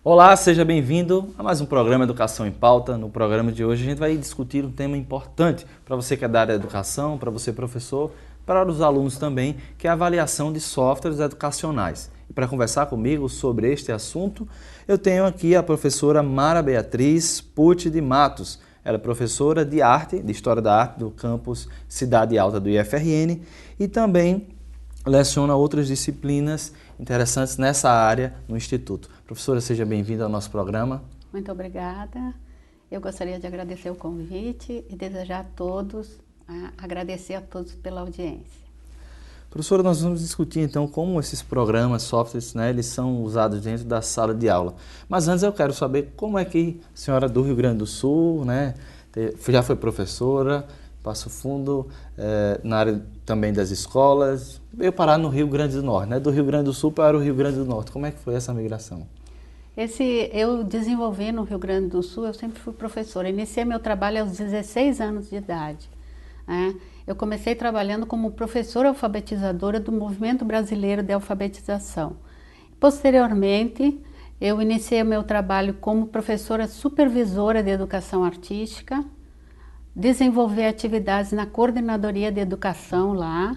Olá, seja bem-vindo a mais um programa Educação em Pauta. No programa de hoje a gente vai discutir um tema importante para você que é da área da educação, para você professor, para os alunos também, que é a avaliação de softwares educacionais. E para conversar comigo sobre este assunto, eu tenho aqui a professora Mara Beatriz Pucci de Matos. Ela é professora de arte, de História da Arte do campus Cidade Alta do IFRN e também leciona outras disciplinas interessantes nessa área no Instituto. Professora, seja bem-vinda ao nosso programa. Muito obrigada. Eu gostaria de agradecer o convite e desejar a todos, agradecer a todos pela audiência. Professora, nós vamos discutir então como esses programas, softwares, eles são usados dentro da sala de aula. Mas antes eu quero saber como é que a senhora do Rio Grande do Sul, já foi professora, Passo Fundo, na área também das escolas, veio parar no Rio Grande do Norte, do Rio Grande do Sul para o Rio Grande do Norte. Como é que foi essa migração? Eu desenvolvi no Rio Grande do Sul, eu sempre fui professora. Iniciei meu trabalho aos 16 anos de idade. Eu comecei trabalhando como professora alfabetizadora do Movimento Brasileiro de Alfabetização. Posteriormente, eu iniciei o meu trabalho como professora supervisora de educação artística, desenvolver atividades na coordenadoria de educação lá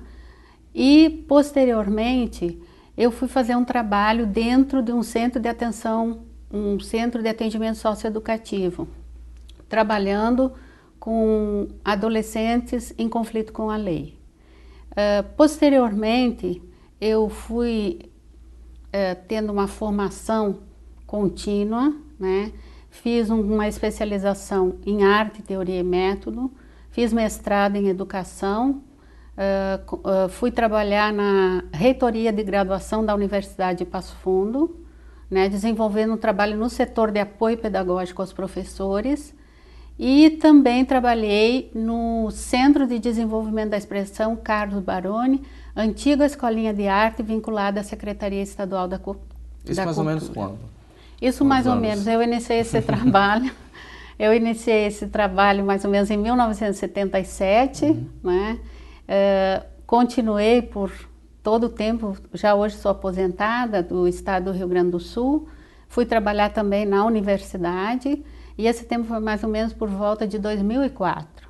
e, posteriormente, eu fui fazer um trabalho dentro de um centro de atenção, um centro de atendimento socioeducativo, trabalhando com adolescentes em conflito com a lei. Posteriormente, eu fui tendo uma formação contínua, Fiz uma especialização em arte, teoria e método, fiz mestrado em educação, fui trabalhar na reitoria de graduação da Universidade de Passo Fundo, desenvolvendo um trabalho no setor de apoio pedagógico aos professores e também trabalhei no Centro de Desenvolvimento da Expressão Carlos Baroni, antiga escolinha de arte vinculada à Secretaria Estadual da Cultura. Isso mais ou menos quando? Isso mais ou menos, eu iniciei esse trabalho mais ou menos em 1977, continuei por todo o tempo, já hoje sou aposentada do estado do Rio Grande do Sul, fui trabalhar também na universidade e esse tempo foi mais ou menos por volta de 2004,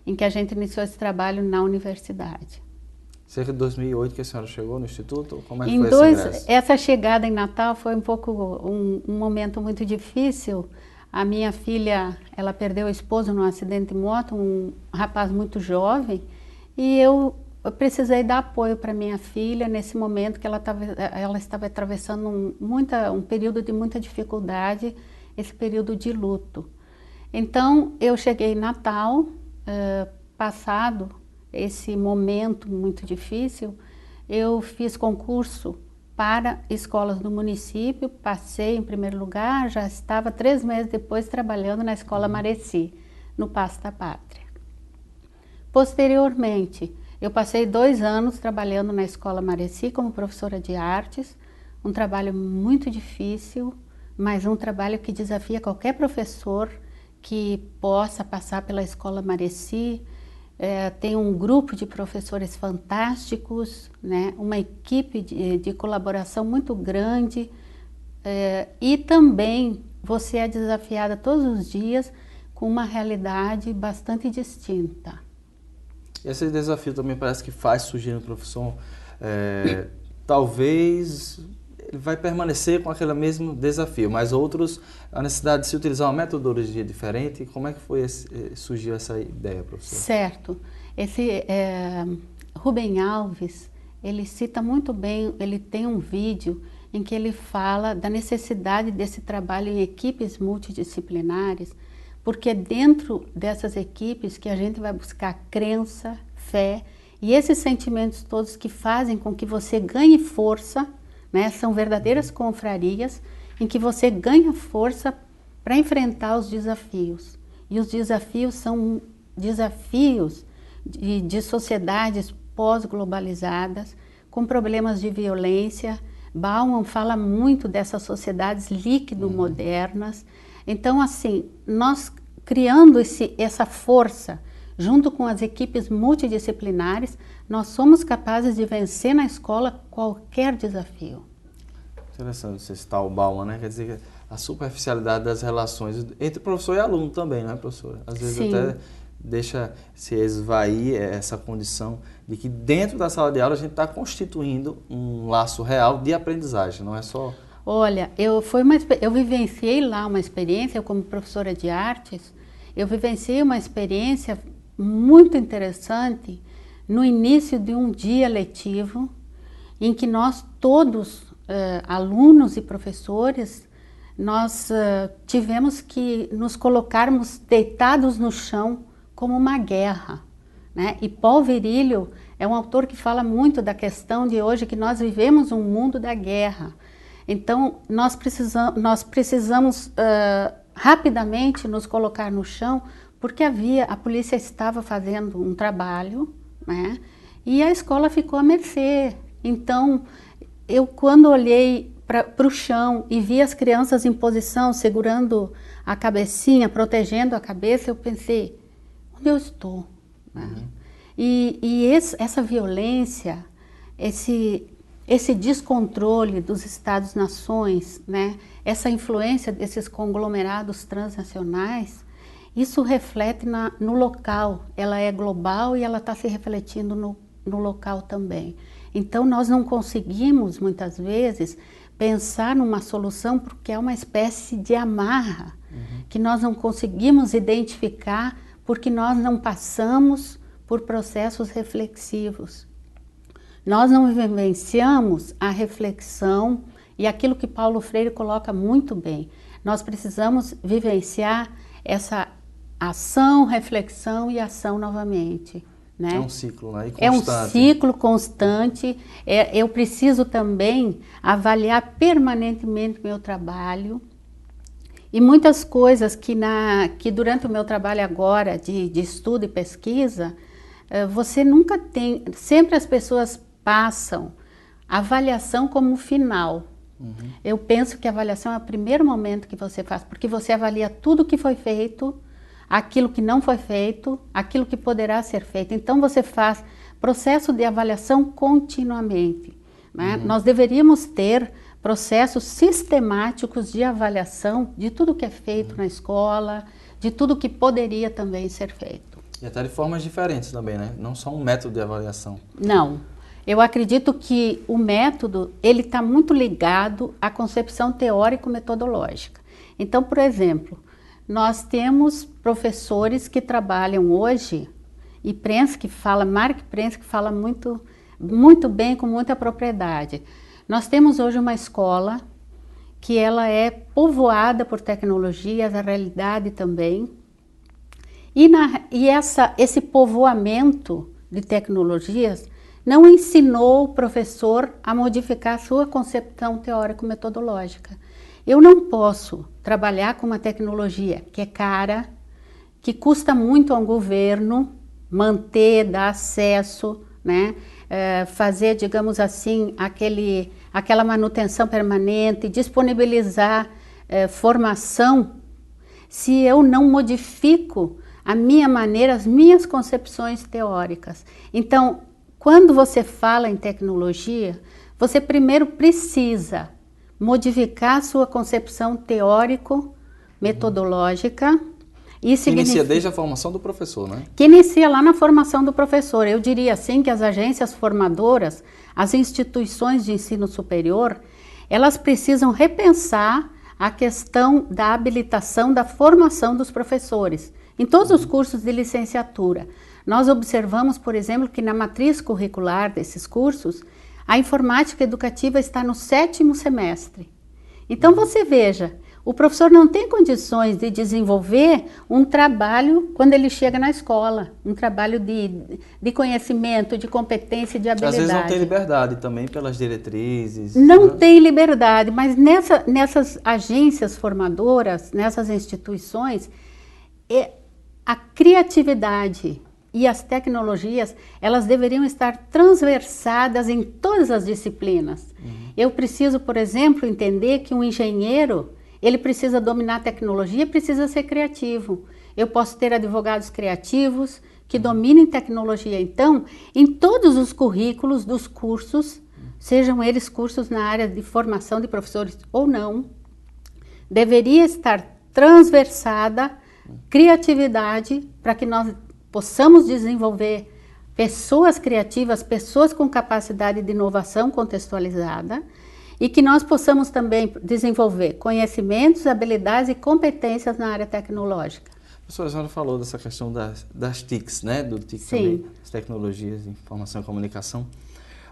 em que a gente iniciou esse trabalho na universidade. Cerca de 2008 que a senhora chegou no Instituto? Como é que foi esse ingresso? Essa chegada em Natal foi um momento muito difícil. A minha filha, ela perdeu o esposo num acidente de moto, um rapaz muito jovem, e eu precisei dar apoio para minha filha nesse momento que ela estava atravessando um período de muita dificuldade, esse período de luto. Então, eu cheguei em Natal, passado esse momento muito difícil, eu fiz concurso para escolas do município, passei em primeiro lugar, já estava 3 meses depois trabalhando na Escola Mareci, no Paço da Pátria. Posteriormente, eu passei 2 anos trabalhando na Escola Mareci como professora de artes, um trabalho muito difícil, mas um trabalho que desafia qualquer professor que possa passar pela Escola Mareci. Tem um grupo de professores fantásticos, uma equipe de colaboração muito grande e também você é desafiada todos os dias com uma realidade bastante distinta. Esse desafio também parece que faz surgir no professor, talvez ele vai permanecer com aquele mesmo desafio, mas outros, a necessidade de se utilizar uma metodologia diferente. Como é que surgiu essa ideia, professor? Certo. Rubem Alves, ele cita muito bem, ele tem um vídeo em que ele fala da necessidade desse trabalho em equipes multidisciplinares, porque é dentro dessas equipes que a gente vai buscar crença, fé e esses sentimentos todos que fazem com que você ganhe força. São verdadeiras confrarias em que você ganha força para enfrentar os desafios. E os desafios são desafios de sociedades pós-globalizadas, com problemas de violência. Bauman fala muito dessas sociedades líquido-modernas. Então, assim, nós criando essa força, junto com as equipes multidisciplinares, nós somos capazes de vencer na escola qualquer desafio. Interessante você citar o Bauman, né? Quer dizer, a superficialidade das relações entre professor e aluno também, não é, professora? Às vezes Sim. até deixa se esvair essa condição de que dentro da sala de aula a gente está constituindo um laço real de aprendizagem, não é só... Olha, eu vivenciei lá uma experiência, eu como professora de artes, eu vivenciei uma experiência muito interessante no início de um dia letivo, em que nós todos, alunos e professores, nós tivemos que nos colocarmos deitados no chão como uma guerra, né? E Paul Virilio é um autor que fala muito da questão de hoje que nós vivemos um mundo da guerra. Então, nós precisamos rapidamente nos colocar no chão, porque a polícia estava fazendo um trabalho, né? E a escola ficou à mercê. Então, eu quando olhei para o chão e vi as crianças em posição, segurando a cabecinha, protegendo a cabeça, eu pensei, onde eu estou? Né? Essa violência, esse descontrole dos Estados-nações, né? Essa influência desses conglomerados transnacionais, isso reflete no local, ela é global e ela está se refletindo no local também. Então nós não conseguimos muitas vezes pensar numa solução porque é uma espécie de amarra que nós não conseguimos identificar porque nós não passamos por processos reflexivos. Nós não vivenciamos a reflexão e aquilo que Paulo Freire coloca muito bem. Nós precisamos vivenciar essa ação, reflexão e ação novamente. Né? É um ciclo, né? E constante. É um ciclo constante. Eu preciso também avaliar permanentemente o meu trabalho. E muitas coisas que durante o meu trabalho agora de estudo e pesquisa, você nunca tem, sempre as pessoas passam a avaliação como final. Eu penso que a avaliação é o primeiro momento que você faz, porque você avalia tudo que foi feito, aquilo que não foi feito, aquilo que poderá ser feito. Então você faz processo de avaliação continuamente. Né? Nós deveríamos ter processos sistemáticos de avaliação de tudo que é feito na escola, de tudo que poderia também ser feito. E até de formas diferentes também, né? Não só um método de avaliação. Não. Eu acredito que o método, ele está muito ligado à concepção teórico-metodológica. Então, por exemplo, nós temos professores que trabalham hoje, e Mark Prensky fala muito, muito bem, com muita propriedade. Nós temos hoje uma escola que ela é povoada por tecnologias, a realidade também. Esse povoamento de tecnologias não ensinou o professor a modificar a sua concepção teórico-metodológica. Eu não posso trabalhar com uma tecnologia que é cara, que custa muito ao governo manter, dar acesso, né? Fazer, digamos assim, aquela manutenção permanente, disponibilizar formação, se eu não modifico a minha maneira, as minhas concepções teóricas. Então, quando você fala em tecnologia, você primeiro precisa modificar a sua concepção teórico-metodológica. Que inicia desde a formação do professor, né? Que inicia lá na formação do professor. Eu diria assim que as agências formadoras, as instituições de ensino superior, elas precisam repensar a questão da habilitação, da formação dos professores. Em todos os cursos de licenciatura, nós observamos, por exemplo, que na matriz curricular desses cursos, a informática educativa está no 7º semestre. Então você veja, o professor não tem condições de desenvolver um trabalho quando ele chega na escola, um trabalho de conhecimento, de competência, de habilidade. Às vezes não tem liberdade também pelas diretrizes. Não tem liberdade, mas nessas agências formadoras, nessas instituições, a criatividade e as tecnologias, elas deveriam estar transversadas em todas as disciplinas. Eu preciso, por exemplo, entender que um engenheiro, ele precisa dominar a tecnologia e precisa ser criativo. Eu posso ter advogados criativos que dominem tecnologia. Então, em todos os currículos dos cursos sejam eles cursos na área de formação de professores ou não, deveria estar transversada criatividade para que nós possamos desenvolver pessoas criativas, pessoas com capacidade de inovação contextualizada e que nós possamos também desenvolver conhecimentos, habilidades e competências na área tecnológica. Professora, a senhora falou dessa questão das TICs, né? Do TIC Sim. também, as tecnologias de informação e comunicação.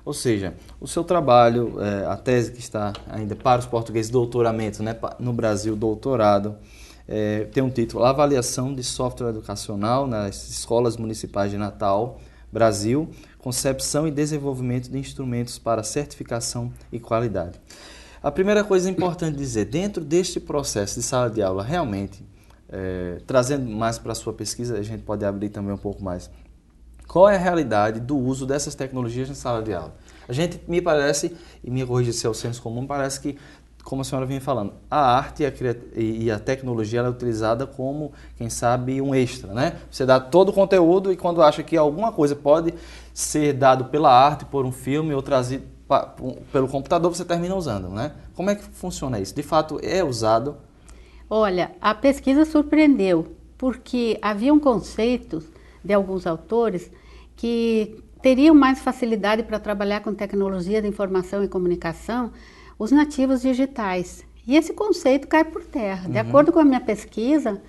Ou seja, o seu trabalho, a tese que está ainda para os portugueses, doutoramento, né? No Brasil, doutorado, tem um título, Avaliação de Software Educacional nas Escolas Municipais de Natal, Brasil, Concepção e Desenvolvimento de Instrumentos para Certificação e Qualidade. A primeira coisa importante dizer, dentro deste processo de sala de aula, realmente, trazendo mais para a sua pesquisa, a gente pode abrir também um pouco mais. Qual é a realidade do uso dessas tecnologias na sala de aula? A gente, me parece, e me corrija se é o senso comum, parece que, como a senhora vinha falando, a arte e a tecnologia ela é utilizada como, quem sabe, um extra, né? Você dá todo o conteúdo e quando acha que alguma coisa pode ser dado pela arte, por um filme ou trazido pelo computador, você termina usando, né? Como é que funciona isso? De fato, é usado? Olha, a pesquisa surpreendeu, porque haviam conceitos de alguns autores que teriam mais facilidade para trabalhar com tecnologia de informação e comunicação, os nativos digitais. E esse conceito cai por terra. De acordo com a minha pesquisa,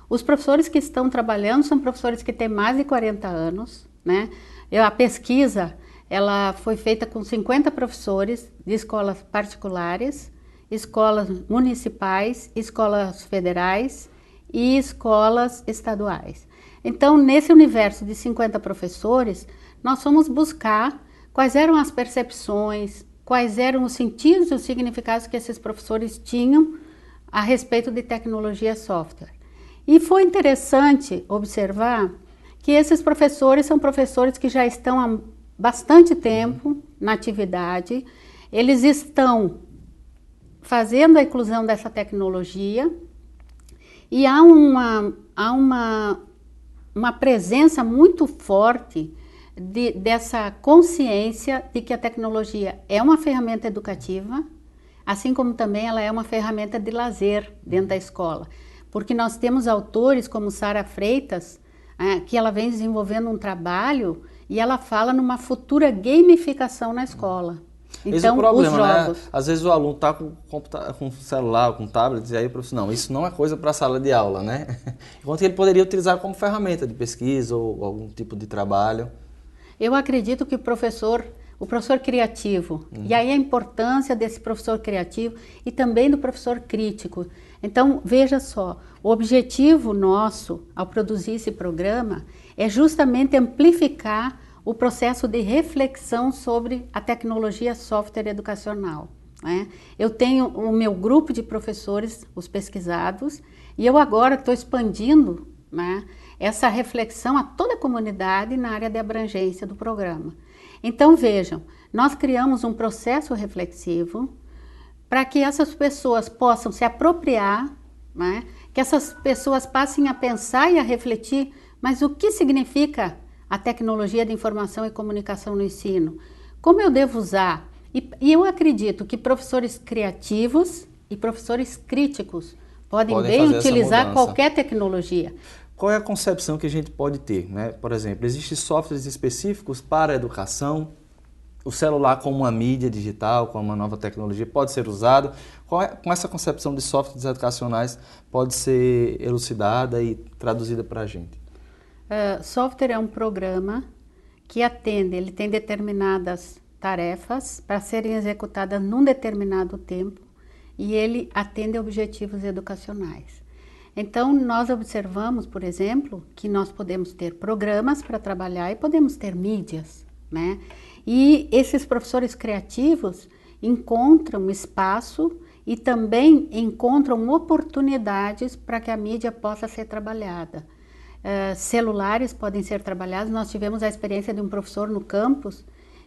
os professores que estão trabalhando são professores que têm mais de 40 anos, né? A pesquisa, ela foi feita com 50 professores de escolas particulares, escolas municipais, escolas federais e escolas estaduais. Então, nesse universo de 50 professores, nós fomos buscar quais eram as percepções, quais eram os sentidos e os significados que esses professores tinham a respeito de tecnologia e software. E foi interessante observar que esses professores são professores que já estão há bastante tempo na atividade, eles estão fazendo a inclusão dessa tecnologia e há uma presença muito forte dessa consciência de que a tecnologia é uma ferramenta educativa, assim como também ela é uma ferramenta de lazer dentro da escola. Porque nós temos autores como Sara Freitas, que ela vem desenvolvendo um trabalho e ela fala numa futura gamificação na escola. Então, esse é o problema, né? Às vezes o aluno está com celular, com tablet, e aí o professor, não, isso não é coisa para a sala de aula, né? Enquanto que ele poderia utilizar como ferramenta de pesquisa ou algum tipo de trabalho. Eu acredito que o professor criativo, e aí a importância desse professor criativo e também do professor crítico. Então, veja só, o objetivo nosso ao produzir esse programa é justamente amplificar o processo de reflexão sobre a tecnologia software educacional, né? Eu tenho o meu grupo de professores, os pesquisados, e eu agora estou expandindo, né, essa reflexão a toda a comunidade na área de abrangência do programa. Então vejam, nós criamos um processo reflexivo para que essas pessoas possam se apropriar, né, que essas pessoas passem a pensar e a refletir, mas o que significa a tecnologia de informação e comunicação no ensino? Como eu devo usar? E eu acredito que professores criativos e professores críticos podem bem utilizar qualquer tecnologia. Qual é a concepção que a gente pode ter, né? Por exemplo, existem softwares específicos para a educação, o celular como uma mídia digital, como uma nova tecnologia, pode ser usado. Com essa concepção de softwares educacionais pode ser elucidada e traduzida para a gente? Software é um programa que atende, ele tem determinadas tarefas para serem executadas num determinado tempo e ele atende objetivos educacionais. Então, nós observamos, por exemplo, que nós podemos ter programas para trabalhar e podemos ter mídias, né? E esses professores criativos encontram espaço e também encontram oportunidades para que a mídia possa ser trabalhada. Celulares podem ser trabalhados. Nós tivemos a experiência de um professor no campus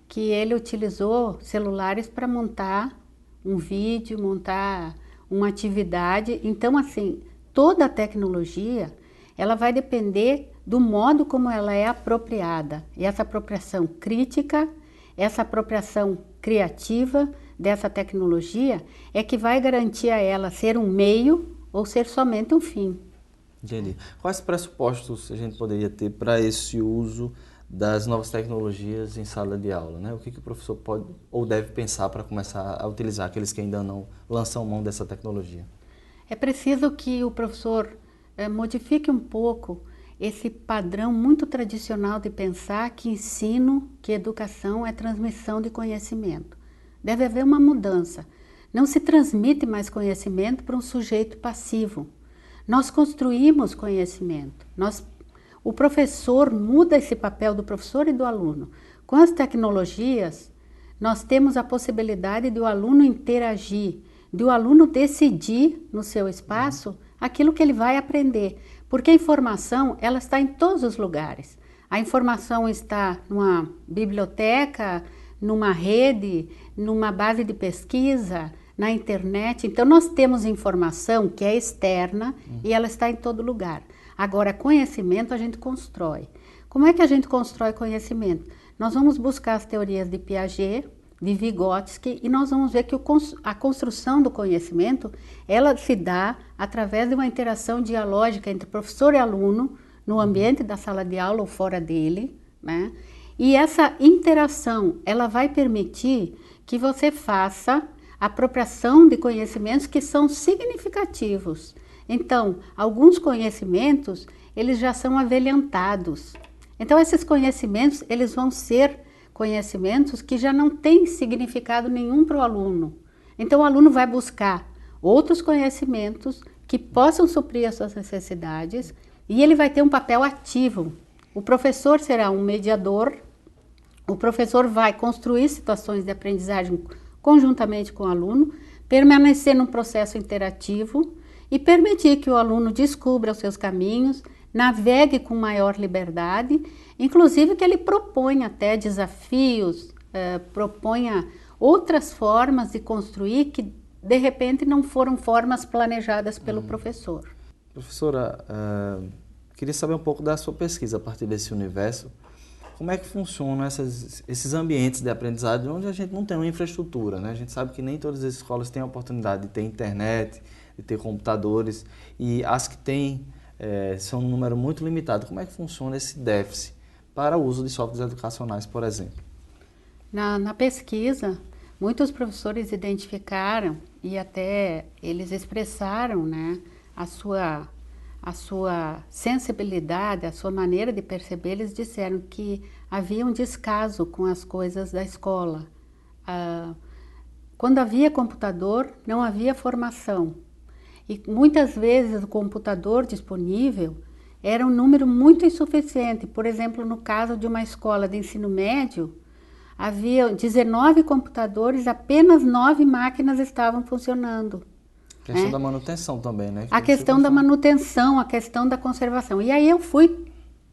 que ele utilizou celulares para montar um vídeo, montar uma atividade. Então, assim, toda a tecnologia, ela vai depender do modo como ela é apropriada. E essa apropriação crítica, essa apropriação criativa dessa tecnologia é que vai garantir a ela ser um meio ou ser somente um fim. Entendi. Quais pressupostos a gente poderia ter para esse uso das novas tecnologias em sala de aula, né? O que o professor pode ou deve pensar para começar a utilizar, aqueles que ainda não lançam mão dessa tecnologia? É preciso que o professor modifique um pouco esse padrão muito tradicional de pensar que ensino, que educação é transmissão de conhecimento. Deve haver uma mudança. Não se transmite mais conhecimento para um sujeito passivo. Nós construímos conhecimento. O professor muda esse papel do professor e do aluno. Com as tecnologias, nós temos a possibilidade de o aluno interagir, de o aluno decidir no seu espaço aquilo que ele vai aprender. Porque a informação, ela está em todos os lugares. A informação está numa biblioteca, numa rede, numa base de pesquisa, na internet. Então, nós temos informação que é externa e ela está em todo lugar. Agora, conhecimento a gente constrói. Como é que a gente constrói conhecimento? Nós vamos buscar as teorias de Piaget, de Vygotsky, e nós vamos ver que a construção do conhecimento, ela se dá através de uma interação dialógica entre professor e aluno, no ambiente da sala de aula ou fora dele, né? E essa interação, ela vai permitir que você faça apropriação de conhecimentos que são significativos. Então, alguns conhecimentos, eles já são avelhantados. Então, esses conhecimentos, eles vão ser conhecimentos que já não têm significado nenhum para o aluno. Então, o aluno vai buscar outros conhecimentos que possam suprir as suas necessidades e ele vai ter um papel ativo. O professor será um mediador, o professor vai construir situações de aprendizagem conjuntamente com o aluno, permanecer num processo interativo e permitir que o aluno descubra os seus caminhos, navegue com maior liberdade, inclusive que ele proponha até desafios, proponha outras formas de construir que de repente não foram formas planejadas pelo professor. Professora, queria saber um pouco da sua pesquisa a partir desse universo. Como é que funcionam esses ambientes de aprendizagem onde a gente não tem uma infraestrutura, né? A gente sabe que nem todas as escolas têm a oportunidade de ter internet, de ter computadores, e as que têm são um número muito limitado. Como é que funciona esse déficit para o uso de softwares educacionais, por exemplo? Na pesquisa, muitos professores identificaram e até eles expressaram, né, a sua sensibilidade, a sua maneira de perceber. Eles disseram que havia um descaso com as coisas da escola. Quando havia computador, não havia formação. E muitas vezes o computador disponível era um número muito insuficiente. Por exemplo, no caso de uma escola de ensino médio, havia 19 computadores, apenas 9 máquinas estavam funcionando. A questão da manutenção também, né? A questão da manutenção, a questão da conservação. E aí eu fui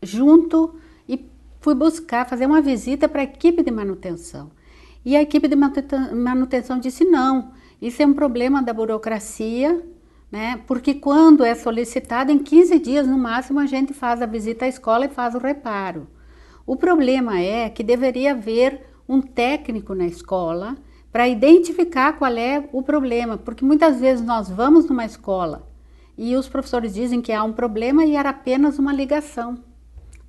junto e fui buscar, fazer uma visita para a equipe de manutenção. E a equipe de manutenção disse, não, isso é um problema da burocracia, né? Porque quando é solicitado, em 15 dias no máximo, a gente faz a visita à escola e faz o reparo. O problema é que deveria haver um técnico na escola para identificar qual é o problema, porque muitas vezes nós vamos numa escola e os professores dizem que há um problema e era apenas uma ligação,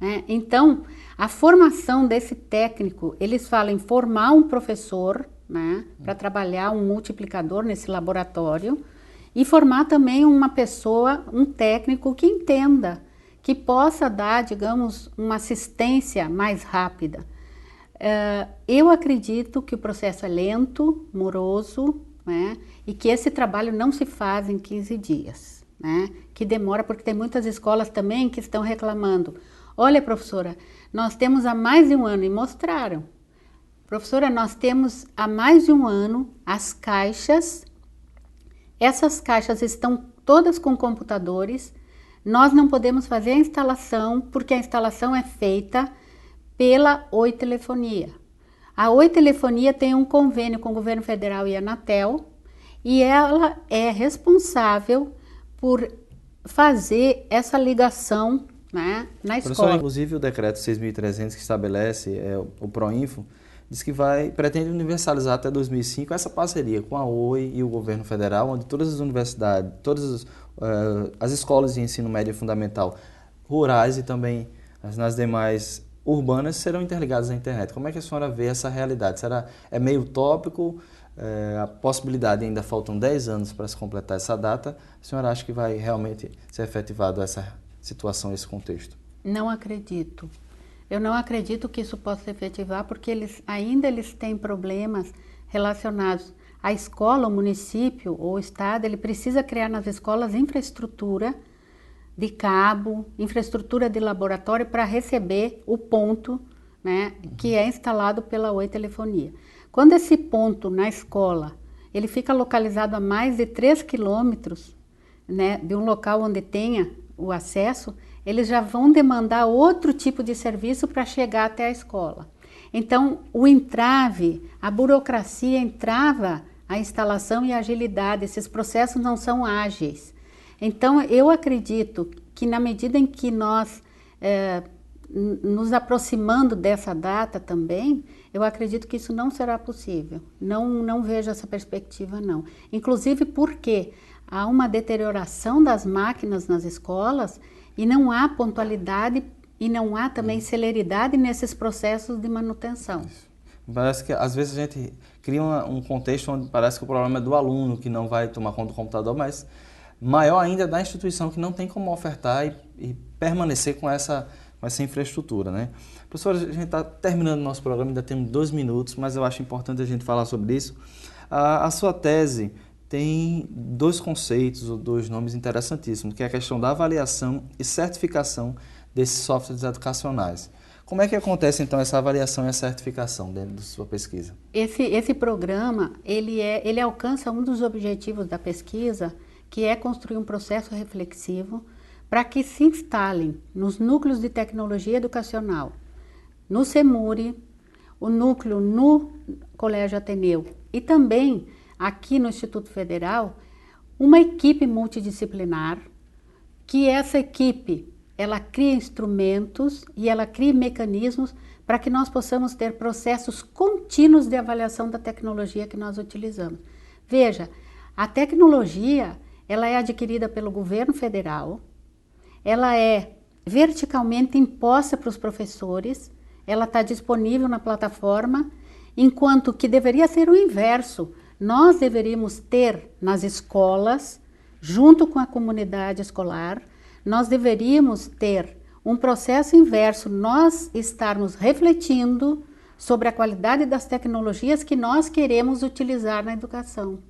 né? Então, a formação desse técnico, eles falam em formar um professor, né, para trabalhar um multiplicador nesse laboratório e formar também uma pessoa, um técnico que entenda, que possa dar, digamos, uma assistência mais rápida. Eu acredito que o processo é lento, moroso, né, e que esse trabalho não se faz em 15 dias, né, que demora, porque tem muitas escolas também que estão reclamando. Olha, professora, nós temos há mais de um ano, e mostraram. Professora, nós temos há mais de um ano as caixas, essas caixas estão todas com computadores, nós não podemos fazer a instalação, porque a instalação é feita pela Oi Telefonia. A Oi Telefonia tem um convênio com o governo federal e a Anatel, e ela é responsável por fazer essa ligação, né, na escola. Inclusive o decreto 6.300 que estabelece o Proinfo, diz que pretende universalizar até 2005 essa parceria com a Oi e o governo federal, onde todas as universidades, todas as escolas de ensino médio e fundamental rurais e também nas demais urbanas serão interligadas à internet. Como é que a senhora vê essa realidade? É meio utópico? A possibilidade, ainda faltam 10 anos para se completar essa data. A senhora acha que vai realmente ser efetivado essa situação, esse contexto? Não acredito. Eu não acredito que isso possa se efetivar porque eles têm problemas relacionados à escola, o município ou o estado. Ele precisa criar nas escolas infraestrutura de cabo, infraestrutura de laboratório para receber o ponto, né, que é instalado pela Oi Telefonia. Quando esse ponto na escola, ele fica localizado a mais de 3 quilômetros, né, de um local onde tenha o acesso, eles já vão demandar outro tipo de serviço para chegar até a escola. Então, o entrave, a burocracia entrava a instalação e a agilidade, esses processos não são ágeis. Então, eu acredito que na medida em que nós nos aproximando dessa data também, eu acredito que isso não será possível. Não vejo essa perspectiva, não. Inclusive porque há uma deterioração das máquinas nas escolas e não há pontualidade e não há também celeridade nesses processos de manutenção. Isso. Parece que às vezes a gente cria um contexto onde parece que o problema é do aluno, que não vai tomar conta do computador, mas maior ainda é da instituição, que não tem como ofertar e permanecer com essa infraestrutura, né? Professora, a gente está terminando o nosso programa, ainda temos 2 minutos, mas eu acho importante a gente falar sobre isso. A sua tese tem 2 conceitos, ou 2 nomes interessantíssimos, que é a questão da avaliação e certificação desses softwares educacionais. Como é que acontece, então, essa avaliação e a certificação dentro da sua pesquisa? Esse programa, ele alcança um dos objetivos da pesquisa, que é construir um processo reflexivo para que se instalem nos núcleos de tecnologia educacional, no CEMURI, o núcleo no Colégio Ateneu e também aqui no Instituto Federal, uma equipe multidisciplinar, que essa equipe, ela cria instrumentos e ela cria mecanismos para que nós possamos ter processos contínuos de avaliação da tecnologia que nós utilizamos. Veja, a tecnologia, ela é adquirida pelo governo federal, ela é verticalmente imposta para os professores, ela está disponível na plataforma, enquanto que deveria ser o inverso. Nós deveríamos ter nas escolas, junto com a comunidade escolar, nós deveríamos ter um processo inverso, nós estarmos refletindo sobre a qualidade das tecnologias que nós queremos utilizar na educação.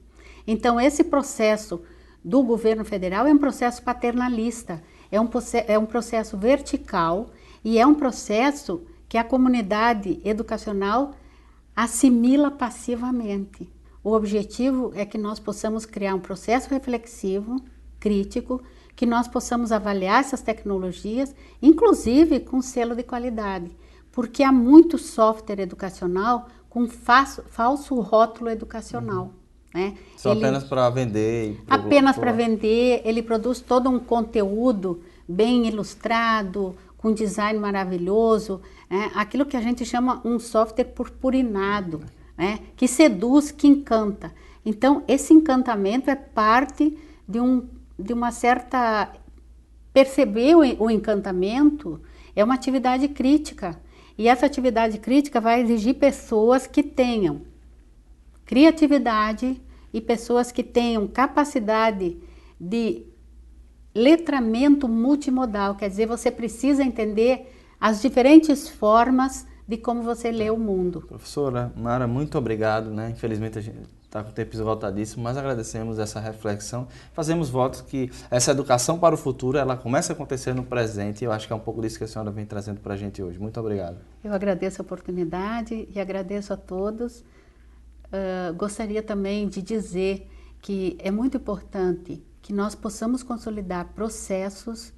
Então, esse processo do governo federal é um processo paternalista, é um processo vertical e é um processo que a comunidade educacional assimila passivamente. O objetivo é que nós possamos criar um processo reflexivo, crítico, que nós possamos avaliar essas tecnologias, inclusive com selo de qualidade, porque há muito software educacional com falso rótulo educacional. Né? Só apenas para vender? Apenas para vender, ele produz todo um conteúdo bem ilustrado, com design maravilhoso, né? Aquilo que a gente chama um software purpurinado, né? Que seduz, que encanta. Então, esse encantamento é parte de uma certa... Perceber o encantamento é uma atividade crítica, e essa atividade crítica vai exigir pessoas que tenham criatividade e pessoas que tenham capacidade de letramento multimodal, quer dizer, você precisa entender as diferentes formas de como você lê o mundo. Professora Mara, muito obrigado, né? Infelizmente a gente está com o tempo esgotadíssimo, mas agradecemos essa reflexão. Fazemos votos que essa educação para o futuro, ela comece a acontecer no presente, e eu acho que é um pouco disso que a senhora vem trazendo para a gente hoje. Muito obrigado. Eu agradeço a oportunidade e agradeço a todos. Gostaria também de dizer que é muito importante que nós possamos consolidar processos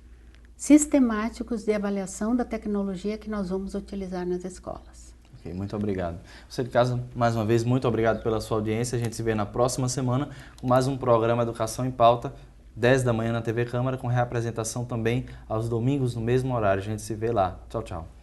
sistemáticos de avaliação da tecnologia que nós vamos utilizar nas escolas. Ok, muito obrigado. Você de casa, mais uma vez, muito obrigado pela sua audiência. A gente se vê na próxima semana com mais um programa Educação em Pauta, 10 da manhã na TV Câmara, com reapresentação também aos domingos no mesmo horário. A gente se vê lá. Tchau, tchau.